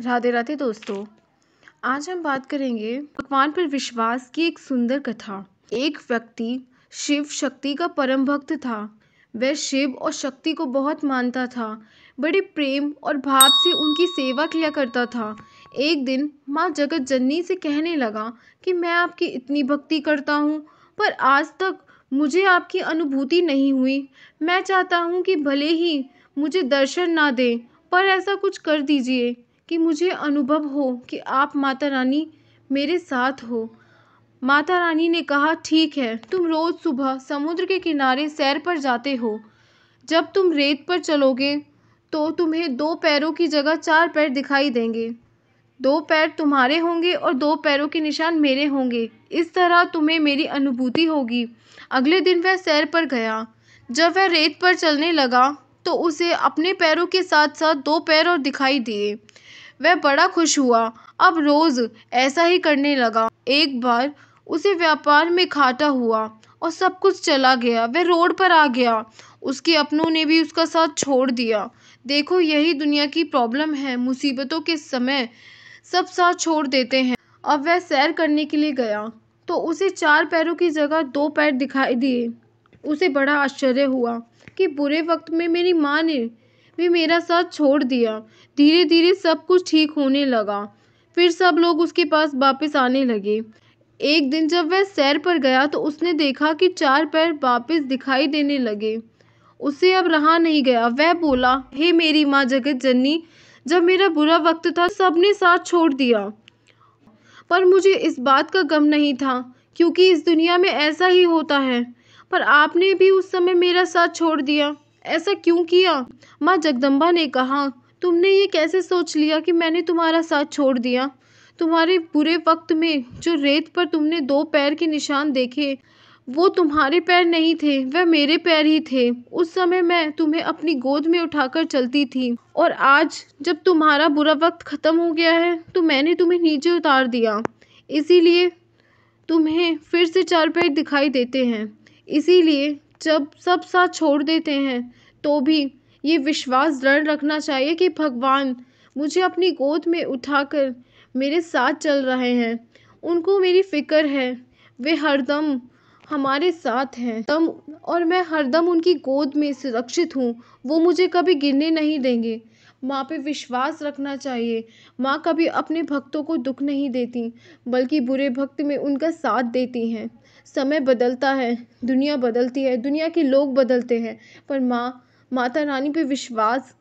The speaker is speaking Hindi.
राधे राधे दोस्तों। आज हम बात करेंगे भगवान पर विश्वास की एक सुंदर कथा। एक व्यक्ति शिव शक्ति का परम भक्त था। वह शिव और शक्ति को बहुत मानता था, बड़े प्रेम और भाव से उनकी सेवा किया करता था। एक दिन माँ जगत जननी से कहने लगा कि मैं आपकी इतनी भक्ति करता हूँ, पर आज तक मुझे आपकी अनुभूति नहीं हुई। मैं चाहता हूँ कि भले ही मुझे दर्शन ना दें, पर ऐसा कुछ कर दीजिए कि मुझे अनुभव हो कि आप माता रानी मेरे साथ हो। माता रानी ने कहा, ठीक है, तुम रोज सुबह समुद्र के किनारे सैर पर जाते हो। जब तुम रेत पर चलोगे तो तुम्हें 2 पैरों की जगह 4 पैर दिखाई देंगे। 2 पैर तुम्हारे होंगे और 2 पैरों के निशान मेरे होंगे। इस तरह तुम्हें मेरी अनुभूति होगी। अगले दिन वह सैर पर गया। जब वह रेत पर चलने लगा तो उसे अपने पैरों के साथ साथ 2 पैर और दिखाई दिए। वह बड़ा खुश हुआ। अब रोज ऐसा ही करने लगा। एक बार उसे व्यापार में घाटा हुआ और सब कुछ चला गया। वह रोड पर आ गया। उसके अपनों ने भी उसका साथ छोड़ दिया। देखो, यही दुनिया की प्रॉब्लम है। मुसीबतों के समय सब साथ छोड़ देते हैं। अब वह सैर करने के लिए गया तो उसे 4 पैरों की जगह 2 पैर दिखाई दिए। उसे बड़ा आश्चर्य हुआ कि बुरे वक्त में मेरी माँ ने भी मेरा साथ छोड़ दिया। धीरे धीरे सब कुछ ठीक होने लगा। फिर सब लोग उसके पास वापस आने लगे। एक दिन जब वह सैर पर गया तो उसने देखा कि 4 पैर वापस दिखाई देने लगे। उससे अब रहा नहीं गया। वह बोला, हे मेरी माँ जगत जननी, जब मेरा बुरा वक्त था सबने साथ छोड़ दिया, पर मुझे इस बात का गम नहीं था, क्योंकि इस दुनिया में ऐसा ही होता है। पर आपने भी उस समय मेरा साथ छोड़ दिया। ऐसा क्यों किया? माँ जगदम्बा ने कहा, तुमने ये कैसे सोच लिया कि मैंने तुम्हारा साथ छोड़ दिया? तुम्हारे बुरे वक्त में जो रेत पर तुमने 2 पैर के निशान देखे, वो तुम्हारे पैर नहीं थे, वह मेरे पैर ही थे। उस समय मैं तुम्हें अपनी गोद में उठाकर चलती थी, और आज जब तुम्हारा बुरा वक्त खत्म हो गया है तो मैंने तुम्हें नीचे उतार दिया। इसीलिए तुम्हें फिर से 4 पैर दिखाई देते हैं। इसीलिए जब सब साथ छोड़ देते हैं तो भी ये विश्वास दृढ़ रखना चाहिए कि भगवान मुझे अपनी गोद में उठाकर मेरे साथ चल रहे हैं। उनको मेरी फिक्र है। वे हरदम हमारे साथ हैं तम और मैं हरदम उनकी गोद में सुरक्षित हूँ। वो मुझे कभी गिरने नहीं देंगे। माँ पे विश्वास रखना चाहिए। माँ कभी अपने भक्तों को दुख नहीं देती, बल्कि बुरे भक्त में उनका साथ देती हैं। समय बदलता है, दुनिया बदलती है, दुनिया के लोग बदलते हैं, पर माँ माता रानी पे विश्वास